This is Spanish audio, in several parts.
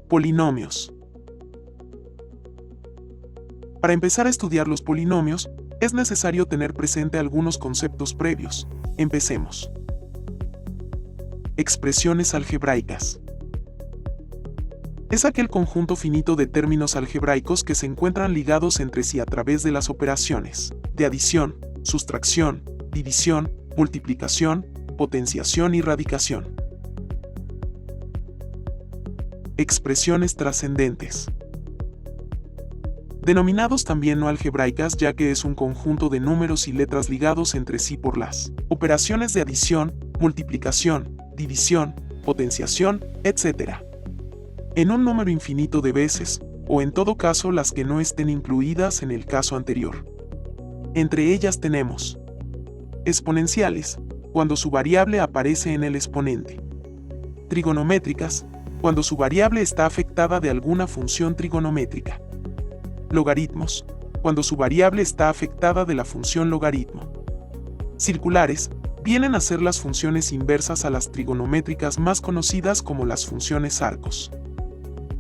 Polinomios. Para empezar a estudiar los polinomios, es necesario tener presente algunos conceptos previos. Empecemos. Expresiones algebraicas. Es aquel conjunto finito de términos algebraicos que se encuentran ligados entre sí a través de las operaciones de adición, sustracción, división, multiplicación, potenciación y radicación. Expresiones trascendentes. Denominados también no algebraicas, ya que es un conjunto de números y letras ligados entre sí por las operaciones de adición, multiplicación, división, potenciación, etc. En un número infinito de veces, o en todo caso las que no estén incluidas en el caso anterior. Entre ellas tenemos exponenciales, cuando su variable aparece en el exponente. Trigonométricas, cuando su variable está afectada de alguna función trigonométrica. Logaritmos, cuando su variable está afectada de la función logaritmo. Circulares, vienen a ser las funciones inversas a las trigonométricas más conocidas como las funciones arcos.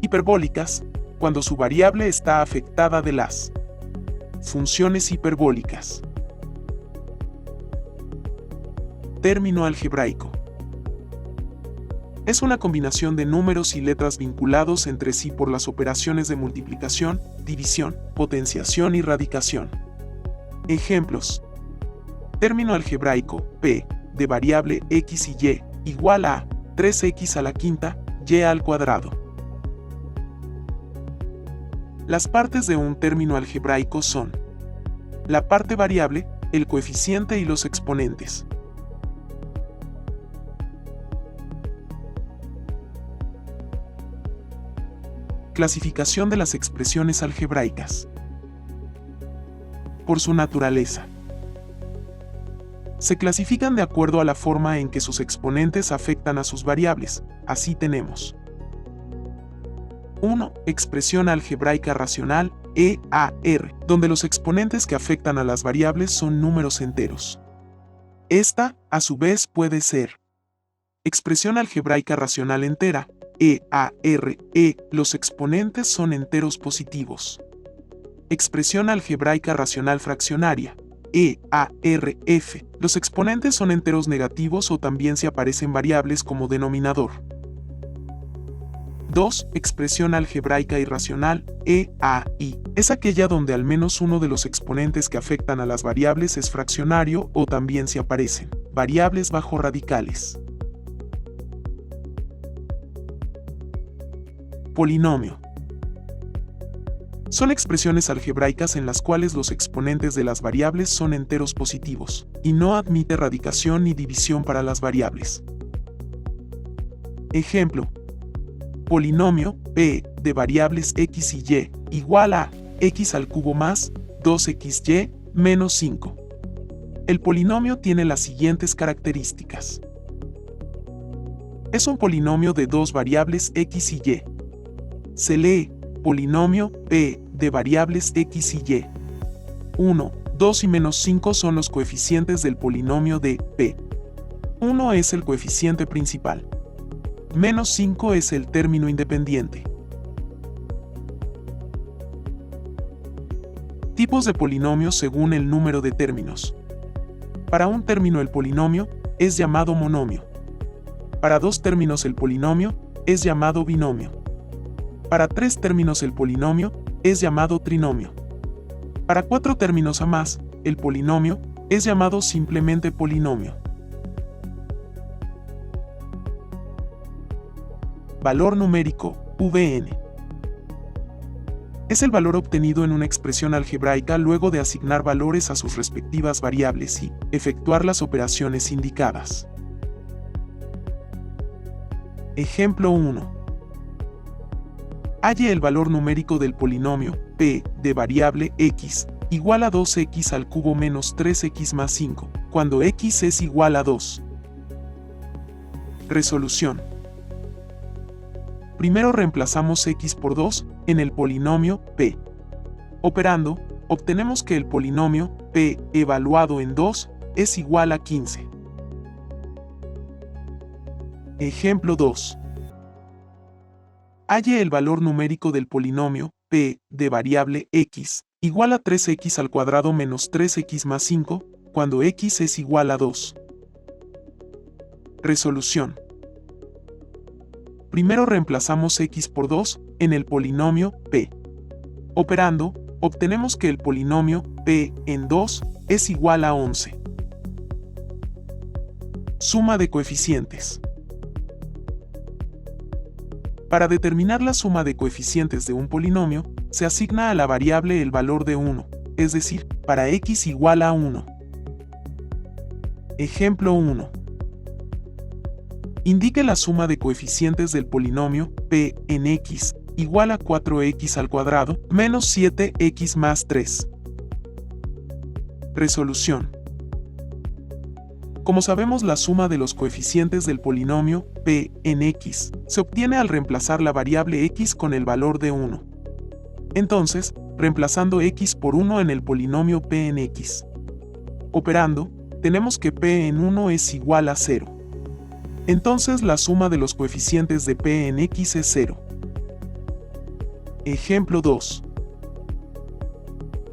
Hiperbólicas, cuando su variable está afectada de las funciones hiperbólicas. Término algebraico. Es una combinación de números y letras vinculados entre sí por las operaciones de multiplicación, división, potenciación y radicación. Ejemplos. Término algebraico, P, de variable x y y, igual a 3x a la quinta, y al cuadrado. Las partes de un término algebraico son la parte variable, el coeficiente y los exponentes. Clasificación de las expresiones algebraicas. Por su naturaleza. Se clasifican de acuerdo a la forma en que sus exponentes afectan a sus variables. Así tenemos 1. Expresión algebraica racional, EAR, donde los exponentes que afectan a las variables son números enteros. Esta, a su vez, puede ser expresión algebraica racional entera, EARE, los exponentes son enteros positivos. Expresión algebraica racional fraccionaria, EARF, los exponentes son enteros negativos o también se aparecen variables como denominador. 2. Expresión algebraica irracional, EAI, es aquella donde al menos uno de los exponentes que afectan a las variables es fraccionario o también se aparecen variables bajo radicales. Polinomio. Son expresiones algebraicas en las cuales los exponentes de las variables son enteros positivos, y no admite radicación ni división para las variables. Ejemplo. Polinomio, P, de variables x y y, igual a x al cubo más 2xy menos 5. El polinomio tiene las siguientes características. Es un polinomio de dos variables x y y. Se lee polinomio P de variables x y y. 1, 2 y menos 5 son los coeficientes del polinomio de P. 1 es el coeficiente principal. Menos 5 es el término independiente. Tipos de polinomios según el número de términos. Para un término el polinomio es llamado monomio. Para dos términos el polinomio es llamado binomio. Para 3 términos el polinomio es llamado trinomio. Para 4 términos a más, el polinomio es llamado simplemente polinomio. Valor numérico, Vn. Es el valor obtenido en una expresión algebraica luego de asignar valores a sus respectivas variables y efectuar las operaciones indicadas. Ejemplo 1. Halle el valor numérico del polinomio P de variable x igual a 2x al cubo menos 3x más 5, cuando x es igual a 2. Resolución. Primero reemplazamos x por 2 en el polinomio P. Operando, obtenemos que el polinomio p evaluado en 2 es igual a 15. Ejemplo 2. Halle el valor numérico del polinomio p de variable x igual a 3x al cuadrado menos 3x más 5 cuando x es igual a 2. Resolución. Primero reemplazamos x por 2 en el polinomio p. Operando, obtenemos que el polinomio p en 2 es igual a 11. Suma de coeficientes. Para determinar la suma de coeficientes de un polinomio, se asigna a la variable el valor de 1, es decir, para x igual a 1. Ejemplo 1. Indique la suma de coeficientes del polinomio p en x igual a 4x al cuadrado menos 7x más 3. Resolución. Como sabemos, la suma de los coeficientes del polinomio p en x se obtiene al reemplazar la variable x con el valor de 1. Entonces, reemplazando x por 1 en el polinomio p en x. Operando, tenemos que p en 1 es igual a 0. Entonces la suma de los coeficientes de p en x es 0. Ejemplo 2.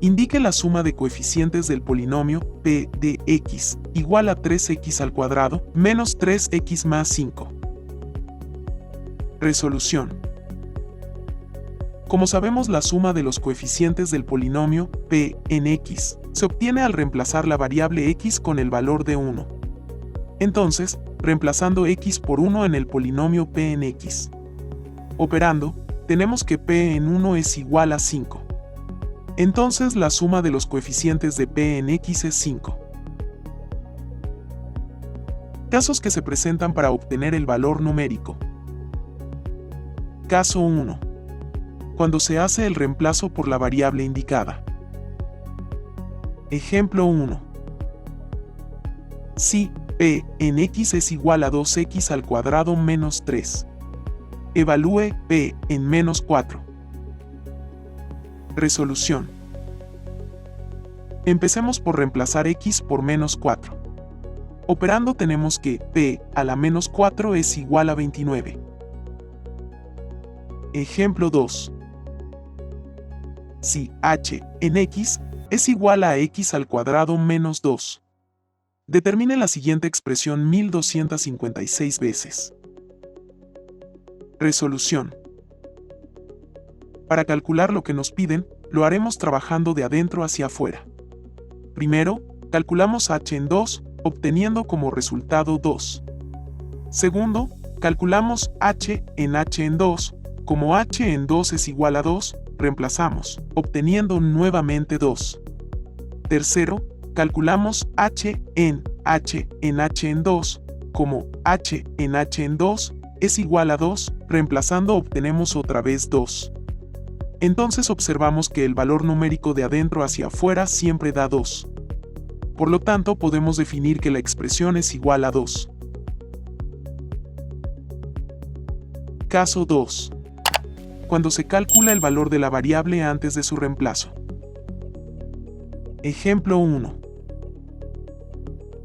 Indique la suma de coeficientes del polinomio p de x igual a 3x al cuadrado menos 3x más 5. Resolución. Como sabemos, la suma de los coeficientes del polinomio p en x se obtiene al reemplazar la variable x con el valor de 1. Entonces, reemplazando x por 1 en el polinomio p en x. Operando, tenemos que p en 1 es igual a 5. Entonces la suma de los coeficientes de p en x es 5. Casos que se presentan para obtener el valor numérico. Caso 1. Cuando se hace el reemplazo por la variable indicada. Ejemplo 1. Si p en x es igual a 2x al cuadrado menos 3. Evalúe p en menos 4. Resolución. Empecemos por reemplazar x por menos 4. Operando, tenemos que p a la menos 4 es igual a 29. Ejemplo 2. Si h en x es igual a x al cuadrado menos 2. Determine la siguiente expresión 1256 veces. Resolución. Para calcular lo que nos piden, lo haremos trabajando de adentro hacia afuera. Primero, calculamos h en 2, obteniendo como resultado 2. Segundo, calculamos h en 2, como h en 2 es igual a 2, reemplazamos, obteniendo nuevamente 2. Tercero, calculamos h en 2, como h en 2 es igual a 2, reemplazando obtenemos otra vez 2. Entonces observamos que el valor numérico de adentro hacia afuera siempre da 2. Por lo tanto, podemos definir que la expresión es igual a 2. Caso 2. Cuando se calcula el valor de la variable antes de su reemplazo. Ejemplo 1.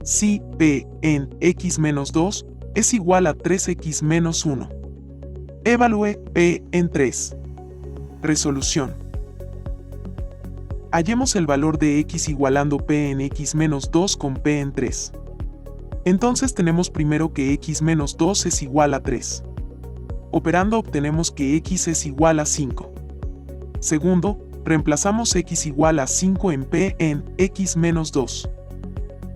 Si p en x menos 2 es igual a 3x menos 1. Evalúe p en 3. Resolución. Hallemos el valor de x igualando p en x menos 2 con p en 3. Entonces tenemos primero que x menos 2 es igual a 3. Operando, obtenemos que x es igual a 5. Segundo, reemplazamos x igual a 5 en p en x menos 2.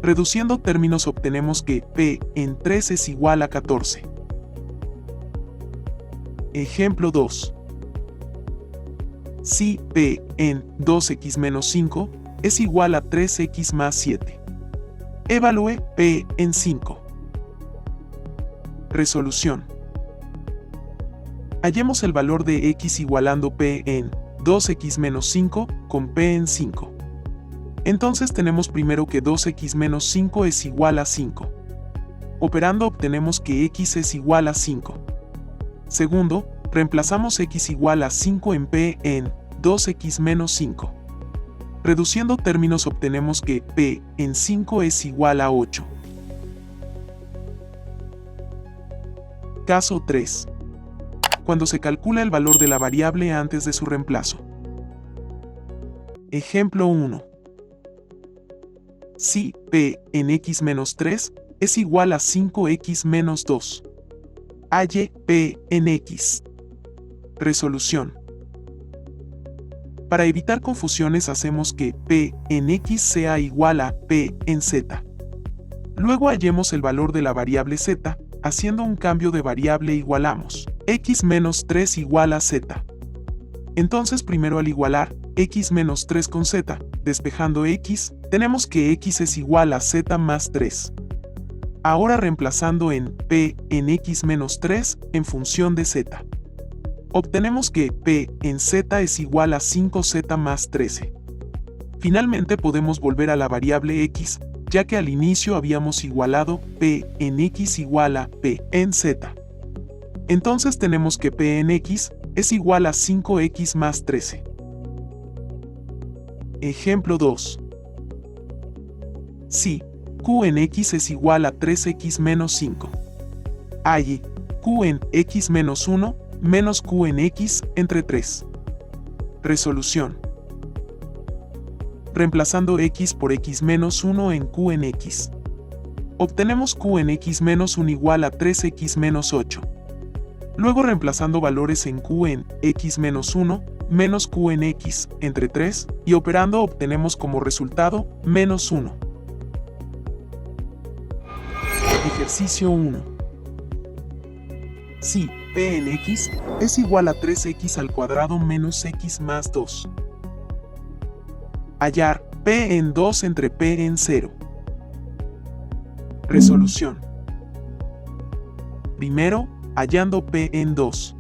Reduciendo términos, obtenemos que p en 3 es igual a 14. Ejemplo 2. Si p en 2x menos 5 es igual a 3x más 7. Evalúe p en 5. Resolución. Hallemos el valor de x igualando p en 2x menos 5 con p en 5. Entonces tenemos primero que 2x menos 5 es igual a 5. Operando, obtenemos que x es igual a 5. Segundo, reemplazamos x igual a 5 en p en 2x menos 5. Reduciendo términos obtenemos que p en 5 es igual a 8. Caso 3. Cuando se calcula el valor de la variable antes de su reemplazo. Ejemplo 1. Si p en x menos 3 es igual a 5x menos 2. Halle p en x. Resolución. Para evitar confusiones hacemos que p en x sea igual a p en z. Luego hallemos el valor de la variable z, haciendo un cambio de variable igualamos x menos 3 igual a z. Entonces primero al igualar x menos 3 con z, despejando x, tenemos que x es igual a z más 3. Ahora reemplazando en p en x menos 3 en función de z. Obtenemos que p en z es igual a 5z más 13. Finalmente podemos volver a la variable x, ya que al inicio habíamos igualado p en x igual a p en z. Entonces tenemos que p en x es igual a 5x más 13. Ejemplo 2. Si q en x es igual a 3x menos 5. Halle q en x menos 1 menos q en x entre 3. Resolución. Reemplazando x por x menos 1 en q en x. Obtenemos q en x menos 1 igual a 3x menos 8. Luego reemplazando valores en q en x menos 1 menos q en x entre 3 y operando obtenemos como resultado menos 1. Ejercicio 1. Si p en x es igual a 3x al cuadrado menos x más 2. Hallar p en 2 entre p en 0. Resolución. Primero, hallando p en 2.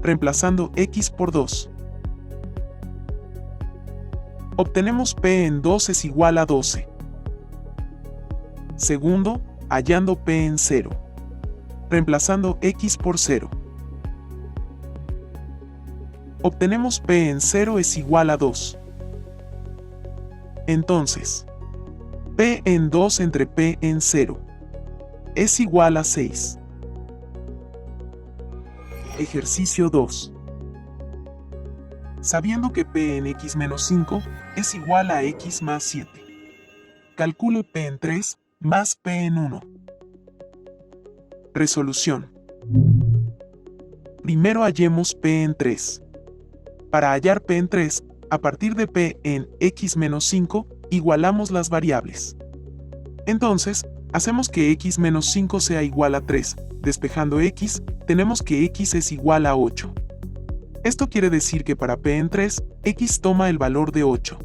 Reemplazando x por 2. Obtenemos p en 2 es igual a 12. Segundo, hallando p en 0. Reemplazando x por 0. Obtenemos p en 0 es igual a 2. Entonces, p en 2 entre p en 0 es igual a 6. Ejercicio 2. Sabiendo que p en x menos 5 es igual a x más 7. Calcule p en 3 más p en 1. Resolución. Primero hallemos p en 3. Para hallar p en 3, a partir de p en x menos 5, igualamos las variables. Entonces, hacemos que x menos 5 sea igual a 3. Despejando x, tenemos que x es igual a 8. Esto quiere decir que para p en 3, x toma el valor de 8.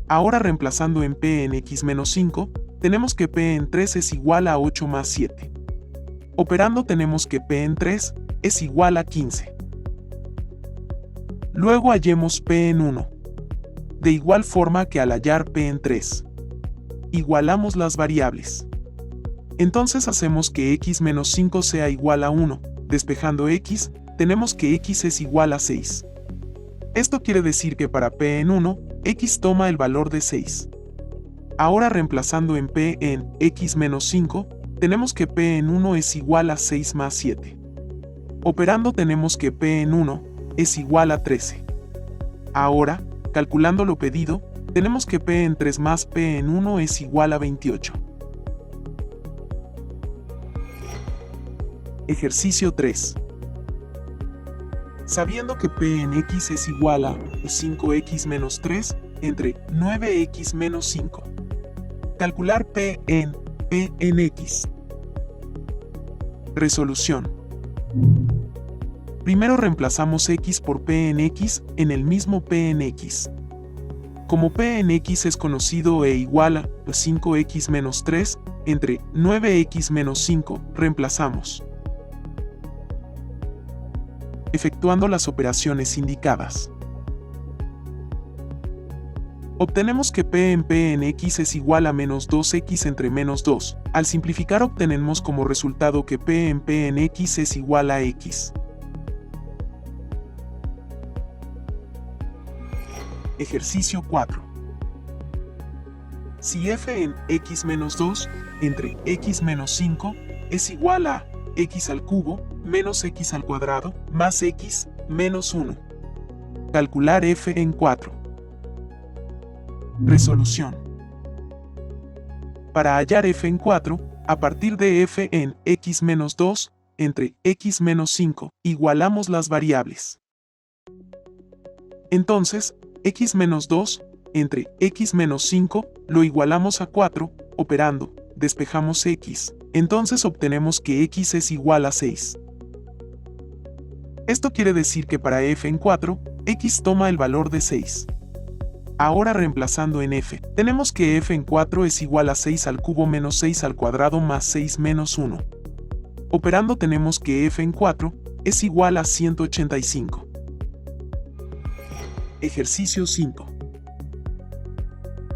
Ahora reemplazando en p en x menos 5, tenemos que p en 3 es igual a 8 más 7. Operando tenemos que p en 3 es igual a 15. Luego hallemos p en 1. De igual forma que al hallar p en 3. Igualamos las variables. Entonces hacemos que x menos 5 sea igual a 1. Despejando x, tenemos que x es igual a 6. Esto quiere decir que para p en 1, x toma el valor de 6. Ahora reemplazando en p en x menos 5, tenemos que p en 1 es igual a 6 más 7. Operando tenemos que p en 1 es igual a 13. Ahora, calculando lo pedido, tenemos que p en 3 más p en 1 es igual a 28. Ejercicio 3. Sabiendo que p en x es igual a 5x menos 3 entre 9x menos 5. Calcular p en x. Resolución. Primero reemplazamos x por p en x en el mismo p en x. Como p en x es conocido e igual a 5x menos 3 entre 9x menos 5, reemplazamos. Efectuando las operaciones indicadas. Obtenemos que p en x es igual a menos 2x entre menos 2. Al simplificar obtenemos como resultado que p en x es igual a x. Ejercicio 4. Si f en x menos 2 entre x menos 5 es igual a x al cubo menos x al cuadrado más x menos 1. Calcular f en 4. Resolución. Para hallar f en 4, a partir de f en x menos 2 entre x menos 5, igualamos las variables. Entonces, x menos 2 entre x menos 5 lo igualamos a 4, operando, despejamos x, entonces obtenemos que x es igual a 6. Esto quiere decir que para f en 4, x toma el valor de 6. Ahora reemplazando en f, tenemos que f en 4 es igual a 6 al cubo menos 6 al cuadrado más 6 menos 1. Operando tenemos que f en 4 es igual a 185. Ejercicio 5.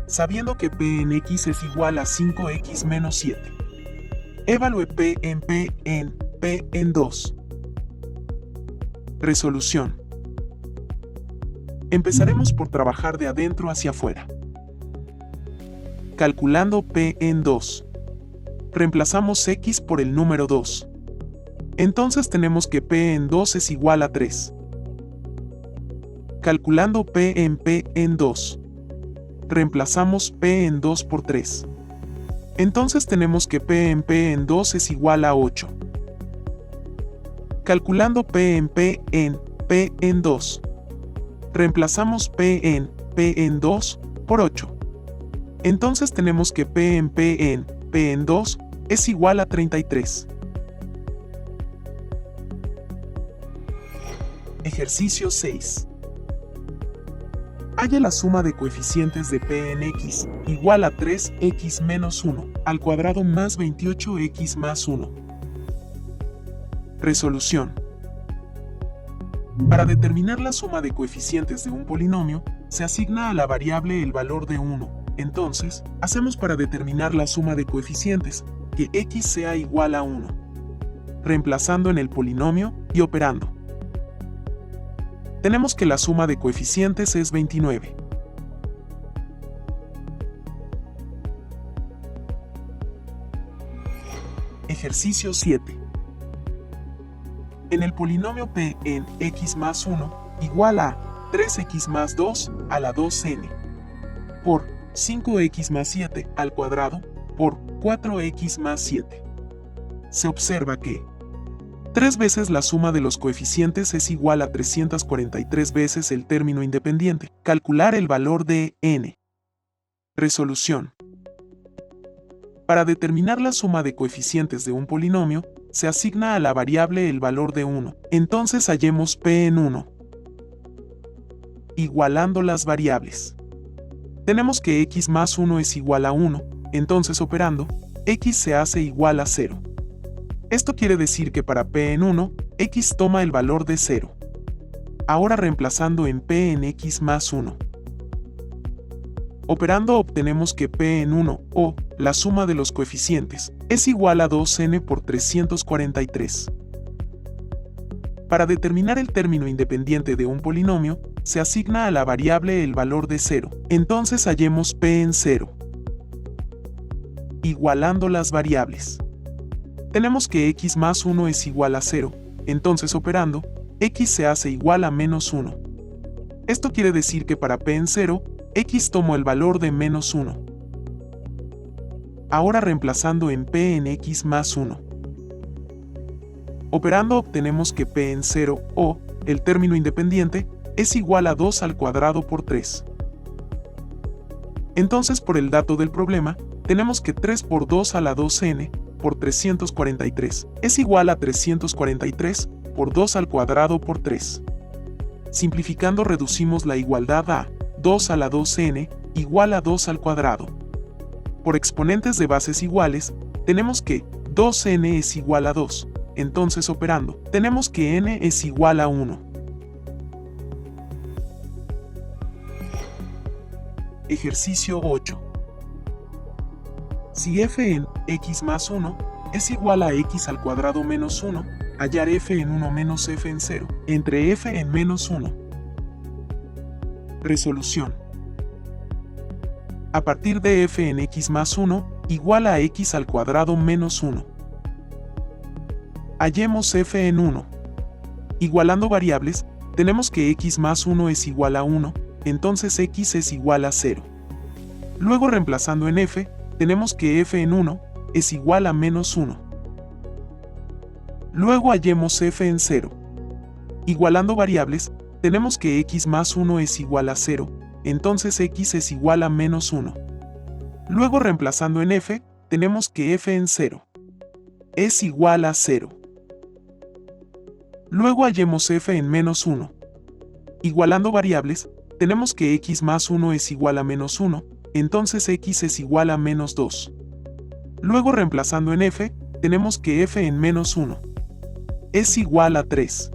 Sabiendo que p en x es igual a 5x menos 7. Evalúe p en 2. Resolución. Empezaremos por trabajar de adentro hacia afuera. Calculando p en 2. Reemplazamos x por el número 2. Entonces tenemos que p en 2 es igual a 3. Calculando p en 2. Reemplazamos p en 2 por 3. Entonces tenemos que p en 2 es igual a 8. Calculando p en 2. Reemplazamos p en 2 por 8. Entonces tenemos que p en 2 es igual a 33. Ejercicio 6. Halla la suma de coeficientes de p en x igual a 3x menos 1 al cuadrado más 28x más 1. Resolución. Para determinar la suma de coeficientes de un polinomio, se asigna a la variable el valor de 1. Entonces, hacemos para determinar la suma de coeficientes, que x sea igual a 1. Reemplazando en el polinomio y operando. Tenemos que la suma de coeficientes es 29. Ejercicio 7. En el polinomio p en x más 1 igual a 3x más 2 a la 2n por 5x más 7 al cuadrado por 4x más 7. Se observa que 3 veces la suma de los coeficientes es igual a 343 veces el término independiente. Calcular el valor de n. Resolución. Para determinar la suma de coeficientes de un polinomio, se asigna a la variable el valor de 1. Entonces hallemos p en 1. Igualando las variables. Tenemos que x más 1 es igual a 1, entonces operando, x se hace igual a 0. Esto quiere decir que para p en 1, x toma el valor de 0. Ahora reemplazando en p en x más 1. Operando obtenemos que p en 1, o la suma de los coeficientes, es igual a 2n por 343. Para determinar el término independiente de un polinomio, se asigna a la variable el valor de 0. Entonces hallemos p en 0. Igualando las variables. Tenemos que x más 1 es igual a 0, entonces operando, x se hace igual a menos 1. Esto quiere decir que para p en 0, x tomó el valor de menos 1. Ahora reemplazando en p en x más 1. Operando obtenemos que p en 0, o, el término independiente, es igual a 2 al cuadrado por 3. Entonces por el dato del problema, tenemos que 3 por 2 a la 2n, por 343, es igual a 343, por 2 al cuadrado por 3. Simplificando reducimos la igualdad a 2 a la 2n, igual a 2 al cuadrado. Por exponentes de bases iguales, tenemos que 2n es igual a 2, entonces operando, tenemos que n es igual a 1. Ejercicio 8. Si f en x más 1 es igual a x al cuadrado menos 1, hallar f en 1 menos f en 0, entre f en menos 1. Resolución. A partir de f en x más 1, igual a x al cuadrado menos 1. Hallemos f en 1. Igualando variables, tenemos que x más 1 es igual a 1, entonces x es igual a 0. Luego reemplazando en f, tenemos que f en 1 es igual a menos 1. Luego hallemos f en 0. Igualando variables, tenemos que x más 1 es igual a 0, entonces x es igual a menos 1. Luego reemplazando en f, tenemos que f en 0 es igual a 0. Luego hallemos f en menos 1. Igualando variables, tenemos que x más 1 es igual a menos 1, entonces x es igual a menos 2. Luego reemplazando en f, tenemos que f en menos 1 es igual a 3.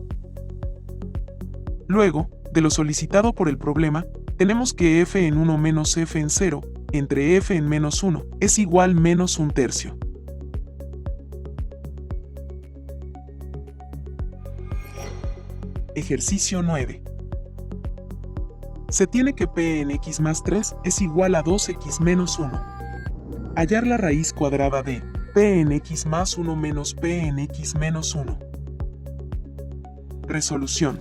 Luego, de lo solicitado por el problema, tenemos que f en 1 menos f en 0, entre f en menos 1, es igual menos 1/3. Ejercicio 9. Se tiene que p en x más 3 es igual a 2x menos 1. Hallar la raíz cuadrada de p en x más 1 menos p en x menos 1. Resolución.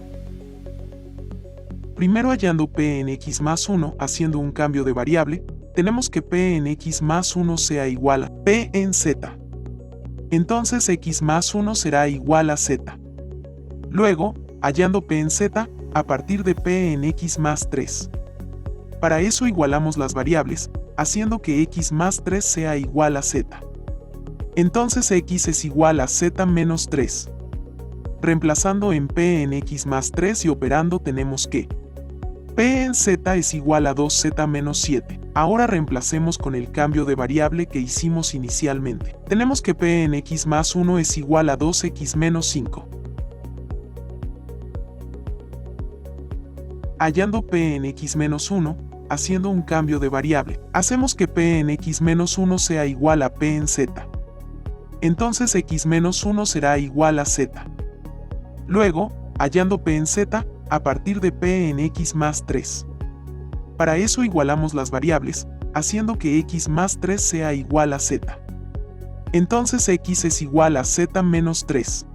Primero hallando p en x más 1 haciendo un cambio de variable, tenemos que p en x más 1 sea igual a p en z. Entonces x más 1 será igual a z. Luego, hallando p en z, a partir de p en x más 3. Para eso igualamos las variables, haciendo que x más 3 sea igual a z. Entonces x es igual a z menos 3. Reemplazando en p en x más 3 y operando tenemos que p en z es igual a 2z menos 7. Ahora reemplacemos con el cambio de variable que hicimos inicialmente. Tenemos que p en x más 1 es igual a 2x menos 5. Hallando p en x menos 1, haciendo un cambio de variable, hacemos que p en x menos 1 sea igual a p en z. Entonces x menos 1 será igual a z. Luego, hallando p en z, a partir de p en x más 3. Para eso igualamos las variables, haciendo que x más 3 sea igual a z. Entonces x es igual a z menos 3.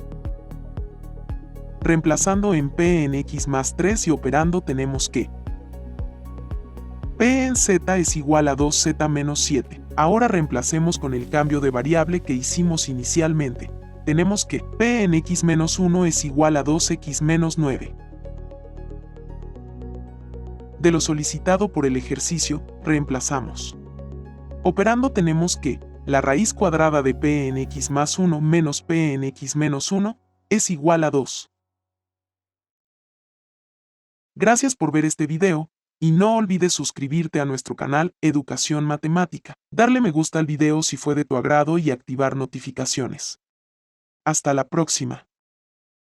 Reemplazando en p en x más 3 y operando tenemos que p en z es igual a 2z menos 7. Ahora reemplacemos con el cambio de variable que hicimos inicialmente. Tenemos que p en x menos 1 es igual a 2x menos 9. De lo solicitado por el ejercicio, reemplazamos. Operando tenemos que la raíz cuadrada de p en x más 1 menos p en x menos 1 es igual a 2. Gracias por ver este video, y no olvides suscribirte a nuestro canal Educación Matemática, darle me gusta al video si fue de tu agrado y activar notificaciones. Hasta la próxima.